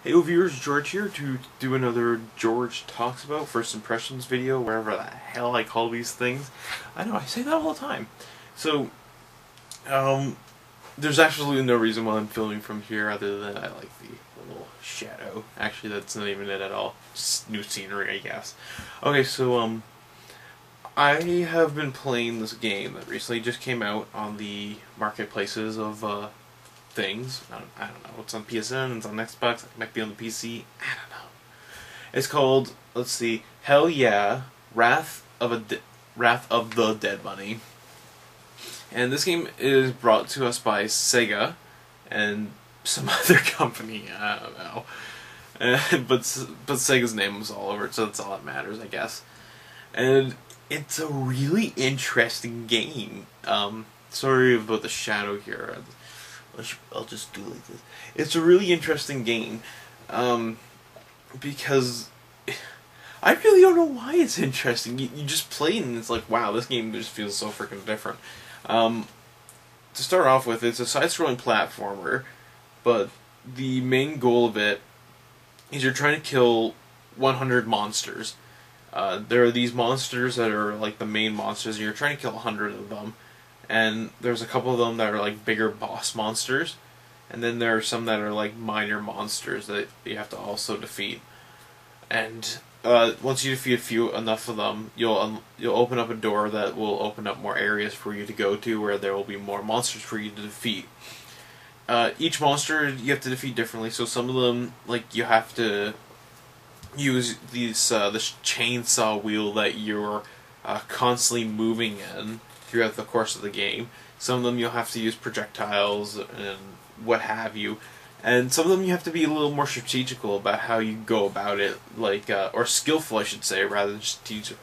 Hey viewers, George here to do another George Talks About First Impressions video, wherever the hell I call these things. I know, I say that all the time. So, there's absolutely no reason why I'm filming from here other than I like the little shadow. Actually, that's not even it at all. Just new scenery, I guess. Okay, so, I have been playing this game that recently just came out on the marketplaces of, things. I don't know. It's on PSN, it's on Xbox, it might be on the PC. I don't know. It's called, let's see, Hell Yeah, Wrath of the Dead Bunny. And this game is brought to us by Sega and some other company. I don't know. But Sega's name was all over it, so that's all that matters, I guess. And it's a really interesting game. Sorry about the shadow here. I'll just do like this. It's a really interesting game, because I really don't know why it's interesting. You just play it and it's like, wow, this game just feels so freaking different. To start off with, it's a side-scrolling platformer, but the main goal of it is you're trying to kill 100 monsters. There are these monsters that are like the main monsters, and you're trying to kill 100 of them. And there's a couple of them that are like bigger boss monsters, and then there are some that are like minor monsters that you have to also defeat. And once you defeat enough of them, you'll open up a door that will open up more areas for you to go to, where there will be more monsters for you to defeat. Each monster you have to defeat differently. So some of them, like, you have to use this chainsaw wheel that you're constantly moving in throughout the course of the game. Some of them you'll have to use projectiles and what have you, and some of them you have to be a little more strategical about how you go about it, like or skillful, I should say, rather than strategicful.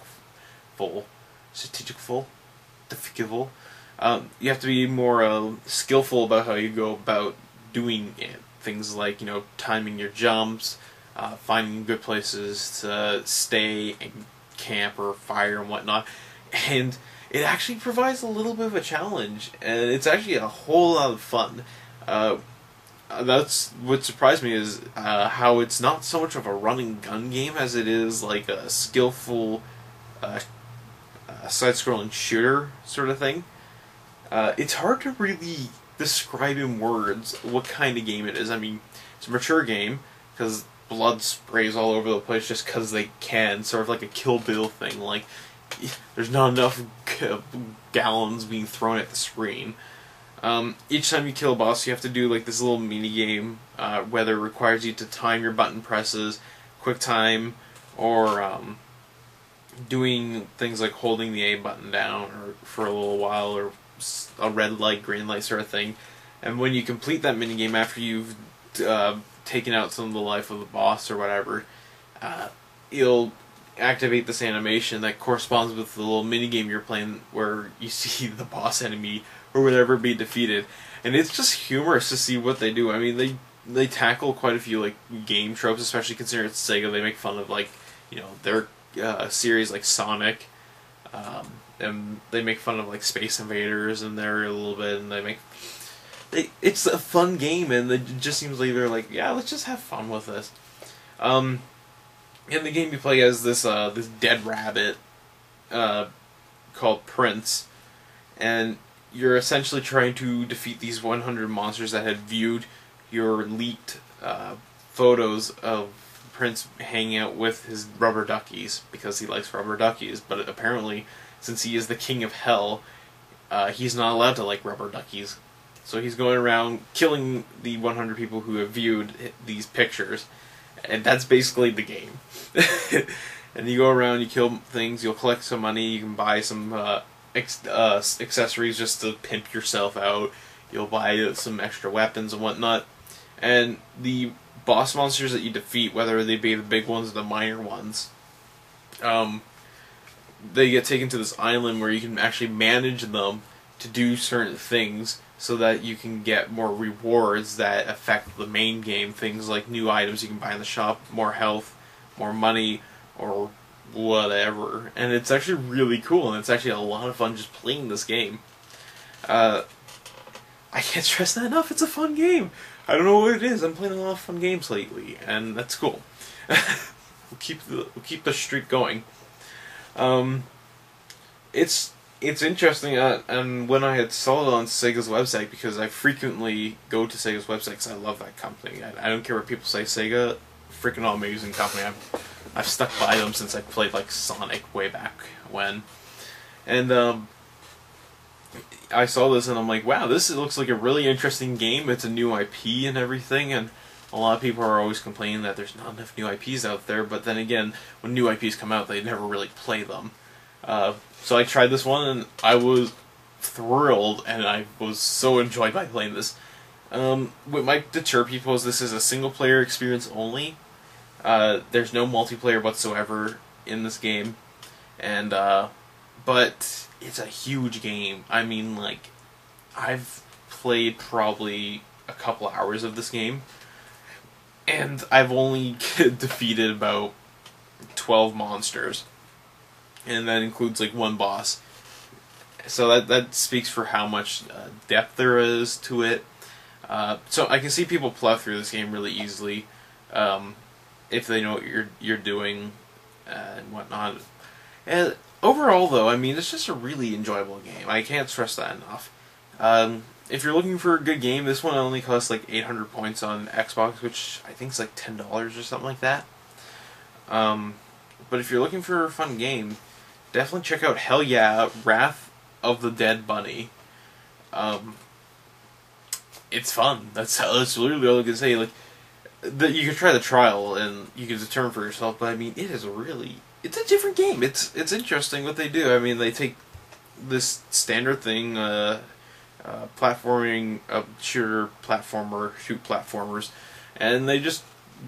You have to be more skillful about how you go about doing it. Things like, you know, timing your jumps, finding good places to stay and camp or fire and whatnot, and it actually provides a little bit of a challenge, and it's actually a whole lot of fun. That's what surprised me, is how it's not so much of a running gun game as it is like a skillful side-scrolling shooter sort of thing. It's hard to really describe in words what kind of game it is. I mean, it's a mature game because blood sprays all over the place just because they can, sort of like a Kill Bill thing. Like, there's not enough gallons being thrown at the screen. Each time you kill a boss, you have to do like this little mini game, whether it requires you to time your button presses, quick time, or doing things like holding the A button down or for a little while, or a red light, green light sort of thing. And when you complete that mini game after you've taken out some of the life of the boss or whatever, you'll activate this animation that corresponds with the little minigame you're playing, where you see the boss enemy or whatever be defeated. And it's just humorous to see what they do. I mean, they tackle quite a few like game tropes, especially considering it's Sega. They make fun of, like, you know, their series like Sonic, and they make fun of like Space Invaders in there a little bit, and it's a fun game, and it just seems like they're like, yeah, let's just have fun with this. In the game, you play as this dead rabbit called Prince, and you're essentially trying to defeat these 100 monsters that had viewed your leaked photos of Prince hanging out with his rubber duckies, because he likes rubber duckies. But apparently, since he is the king of hell, he's not allowed to like rubber duckies. So he's going around killing the 100 people who have viewed these pictures. And that's basically the game. And you go around, you kill things, you'll collect some money, you can buy some accessories just to pimp yourself out. You'll buy some extra weapons and whatnot. And the boss monsters that you defeat, whether they be the big ones or the minor ones, they get taken to this island where you can actually manage them to do certain things, so that you can get more rewards that affect the main game. Things like new items you can buy in the shop, more health, more money, or whatever. And it's actually really cool, and it's actually a lot of fun just playing this game. I can't stress that enough, it's a fun game. I don't know what it is. I'm playing a lot of fun games lately, and that's cool. we'll keep the streak going. It's interesting, and when I had saw it on Sega's website, because I frequently go to Sega's website because I love that company. I don't care what people say. Sega, freaking amazing company. I've stuck by them since I played like Sonic way back when, and I saw this and I'm like, wow, this looks like a really interesting game. It's a new IP and everything, and a lot of people are always complaining that there's not enough new IPs out there, but then again, when new IPs come out, they never really play them. So I tried this one and I was thrilled, and I was so enjoyed by playing this. What might deter people is this is a single player experience only. There's no multiplayer whatsoever in this game, and but it's a huge game. I mean, like, I've played probably a couple hours of this game, and I've only defeated about 12 monsters, and that includes like one boss. So that speaks for how much depth there is to it. So I can see people plow through this game really easily if they know what you're doing and whatnot. And overall, though, I mean, it's just a really enjoyable game. I can't stress that enough. If you're looking for a good game, this one only costs like 800 points on Xbox, which I think is like $10 or something like that. But if you're looking for a fun game, definitely check out Hell Yeah, Wrath of the Dead Bunny. It's fun. That's literally all I can say. Like, you can try the trial and you can determine for yourself. But I mean, it's a different game. It's interesting what they do. I mean, they take this standard thing, platforming, shooter platformer, shoot platformers, and they just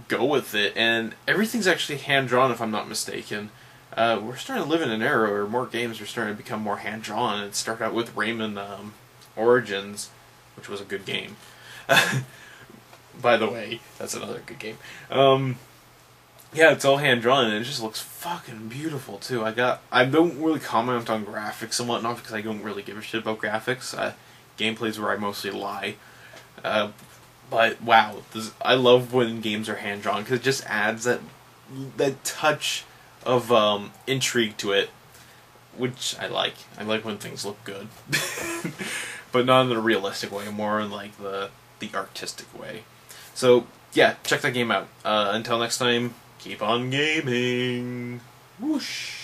go with it. And everything's actually hand drawn, if I'm not mistaken. We're starting to live in an era where more games are starting to become more hand drawn. It started out with Rayman Origins, which was a good game. By the way, that's another good game. Yeah, it's all hand drawn and it just looks fucking beautiful too. I don't really comment on graphics and whatnot because I don't really give a shit about graphics. Gameplay's where I mostly lie. But wow, I love when games are hand drawn because it just adds that touch of intrigue to it, which I like. I like when things look good, but not in a realistic way, more in like the artistic way. So yeah, check that game out. Until next time, keep on gaming. Whoosh.